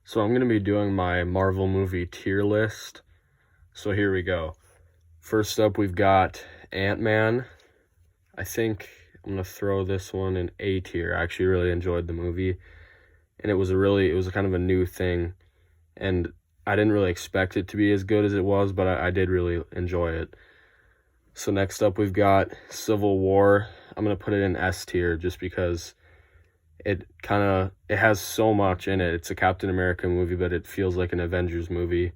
So I'm going to be doing my Marvel movie tier list. So here we go. First up, we've got Ant-Man. I think I'm going to throw this one in A tier. I actually really enjoyed the movie, and it was kind of a new thing, and I didn't really expect it to be as good as it was, but I did really enjoy it. So next up, we've got Civil War. I'm going to put it in S tier just because it has so much in it. It's a Captain America movie, but it feels like an Avengers movie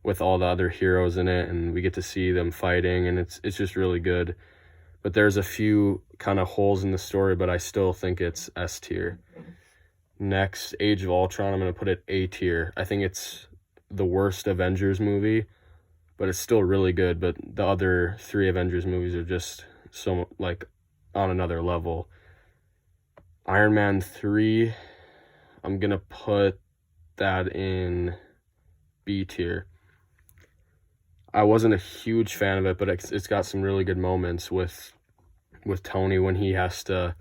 with all the other heroes in it, and we get to see them fighting, and it's just really good. But there's a few kind of holes in the story, but I still think it's S tier. Next, Age of Ultron, I'm going to put it A tier. I think it's the worst Avengers movie, but it's still really good. But the other three Avengers movies are just so, like, on another level. Iron Man 3, I'm going to put that in B tier. I wasn't a huge fan of it, but it's got some really good moments with Tony when he has to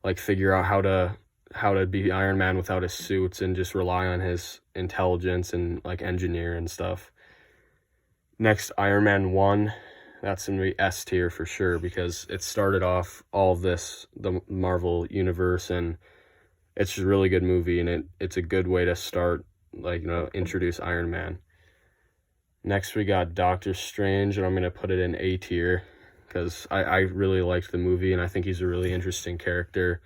like figure out how to be Iron Man without his suits and just rely on his intelligence and like engineer and stuff. Next, Iron Man 1, that's gonna be S tier for sure because it started off all of this, the Marvel universe, and it's just a really good movie, and it's a good way to start, like, introduce Iron Man. Next, we got Doctor Strange, and I'm going to put it in A tier because I really liked the movie, and I think he's a really interesting character,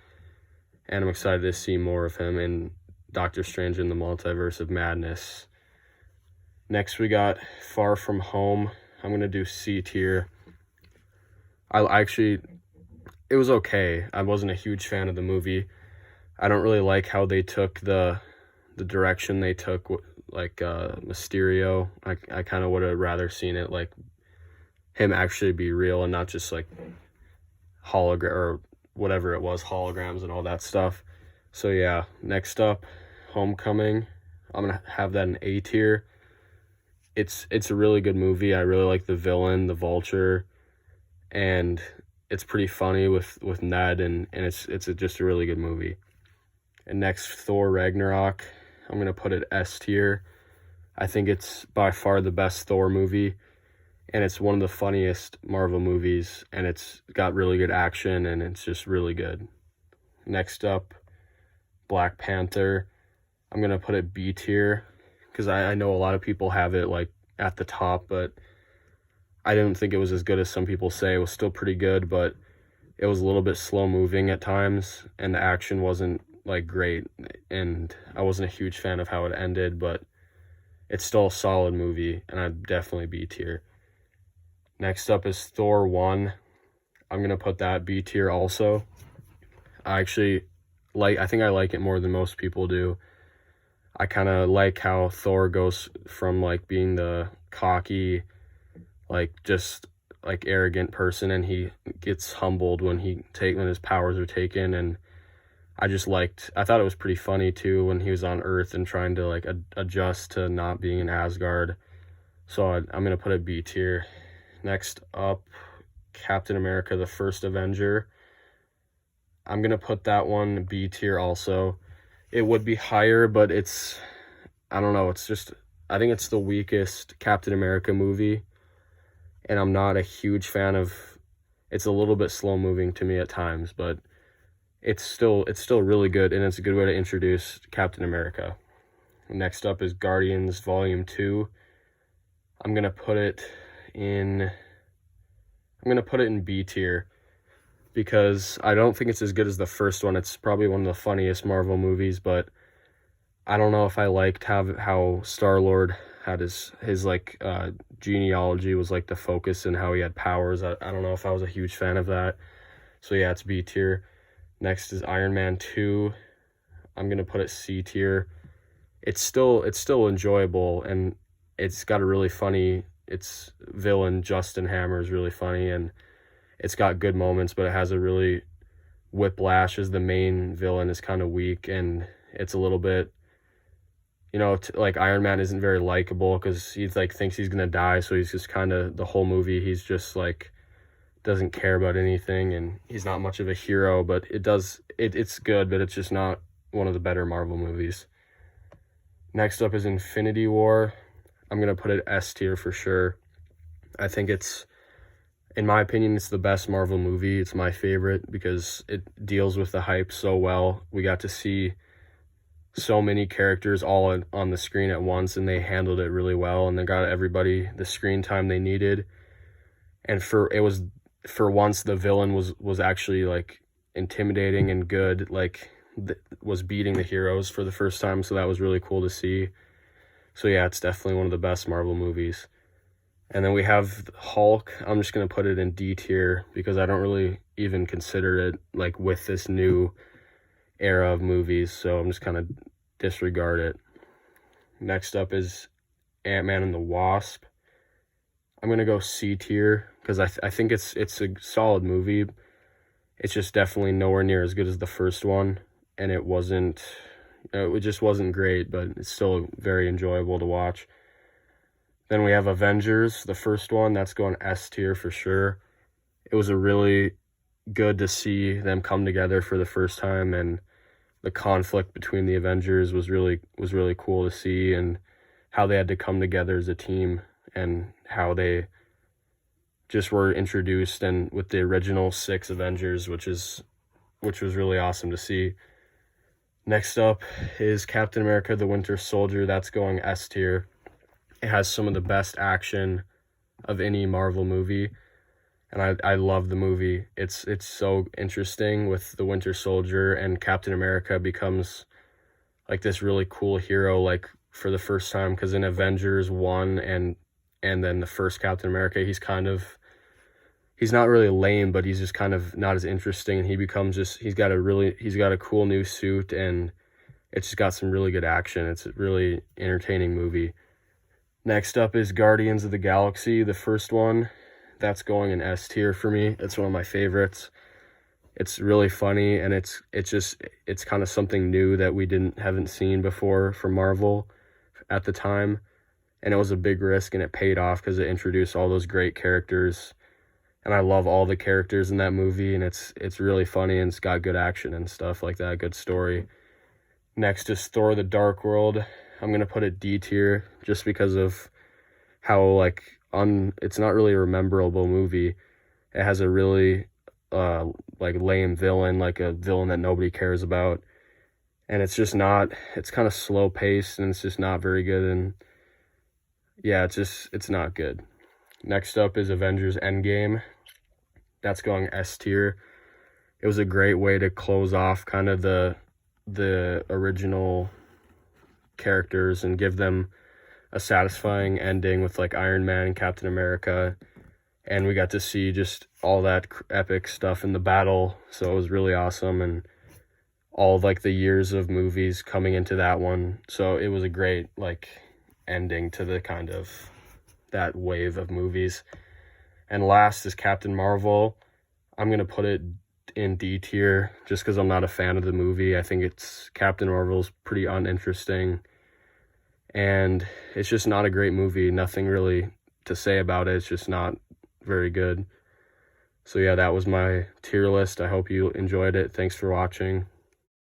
and I'm excited to see more of him in Doctor Strange in the Multiverse of Madness. Next, we got Far From Home. I'm going to do C tier. I actually, it was okay. I wasn't a huge fan of the movie. I don't really like how they took the direction they took, like Mysterio. I kind of would have rather seen it like him actually be real and not just like hologram or whatever it was, holograms and all that stuff. So yeah, next up, Homecoming. I'm gonna have that in A tier. It's a really good movie. I really like the villain, the Vulture, and it's pretty funny with Ned, and just a really good movie. And next, Thor Ragnarok. I'm going to put it S tier. I think it's by far the best Thor movie, and it's one of the funniest Marvel movies, and it's got really good action, and it's just really good. Next up, Black Panther. I'm going to put it B tier because I know a lot of people have it like at the top, but I didn't think it was as good as some people say. It was still pretty good, but it was a little bit slow moving at times, and the action wasn't like great, and I wasn't a huge fan of how it ended, but it's still a solid movie, and I'd definitely B tier. Next up is Thor 1. I'm gonna put that B tier also. I think I like it more than most people do. I kind of like how Thor goes from like being the cocky, like just like arrogant person, and he gets humbled when his powers are taken, and I thought it was pretty funny too when he was on Earth and trying to like adjust to not being in Asgard. So I'm going to put a B tier. Next up, Captain America, the First Avenger. I'm going to put that one B tier also. It would be higher, but I don't know, I think it's the weakest Captain America movie, and I'm not a huge fan of, it's a little bit slow moving to me at times, but it's still really good, and it's a good way to introduce Captain America. Next up is Guardians Volume 2. I'm going to put it in B tier because I don't think it's as good as the first one. It's probably one of the funniest Marvel movies, but I don't know if I liked how Star-Lord had his like genealogy was like the focus and how he had powers. I don't know if I was a huge fan of that. So yeah, it's B tier. Next is Iron Man 2. I'm going to put it C tier. It's still enjoyable, and it's got a really funny, its villain Justin Hammer is really funny, and it's got good moments, but it has a really, Whiplash as the main villain is kind of weak, and it's a little bit, like Iron Man isn't very likable because he like thinks he's going to die, so he's just kind of, the whole movie he's just like doesn't care about anything, and he's not much of a hero, but it's good, but it's just not one of the better Marvel movies. Next up is Infinity War. I'm going to put it S tier for sure. I think in my opinion, it's the best Marvel movie. It's my favorite because it deals with the hype so well. We got to see so many characters all on the screen at once, and they handled it really well, and they got everybody the screen time they needed. And for once, the villain was actually like intimidating and good, like was beating the heroes for the first time, so that was really cool to see. So yeah, it's definitely one of the best Marvel movies. And then we have Hulk. I'm just going to put it in D tier because I don't really even consider it like with this new era of movies, so I'm just kind of disregard it. Next up is Ant-Man and the Wasp. I'm going to go C tier because I think it's a solid movie. It's just definitely nowhere near as good as the first one, and it just wasn't great, but it's still very enjoyable to watch. Then we have Avengers, the first one. That's going S tier for sure. It was a really good to see them come together for the first time, and the conflict between the Avengers was really cool to see, and how they had to come together as a team, and how they just were introduced, and with the original 6 Avengers, which was really awesome to see. Next up is Captain America: The Winter Soldier. That's going S tier. It has some of the best action of any Marvel movie, and I love the movie. It's so interesting with the Winter Soldier, and Captain America becomes like this really cool hero, like for the first time, because in Avengers 1 and then the first Captain America, he's not really lame, but he's just kind of not as interesting, and he becomes he's got a cool new suit, and it's just got some really good action. It's a really entertaining movie. Next up is Guardians of the Galaxy, the first one. That's going in S tier for me. It's one of my favorites. It's really funny, and it's kind of something new that we haven't seen before from Marvel at the time. And it was a big risk, and it paid off because it introduced all those great characters. And I love all the characters in that movie, and it's really funny, and it's got good action and stuff like that, good story. Next is Thor: The Dark World. I'm going to put it D tier just because of how it's not really a memorable movie. It has a really lame villain, like a villain that nobody cares about. And it's kind of slow paced, and it's just not very good. And yeah, it's not good. Next up is Avengers Endgame. That's going S tier. It was a great way to close off kind of the original characters and give them a satisfying ending with like Iron Man and Captain America, and we got to see just all that epic stuff in the battle, so it was really awesome, and all of like the years of movies coming into that one, so it was a great like ending to the kind of that wave of movies. And last is Captain Marvel. I'm gonna put it in D tier just because I'm not a fan of the movie. I think Captain Marvel's pretty uninteresting, and it's just not a great movie. Nothing really to say about it. It's just not very good. So yeah, that was my tier list. I hope you enjoyed it. Thanks for watching.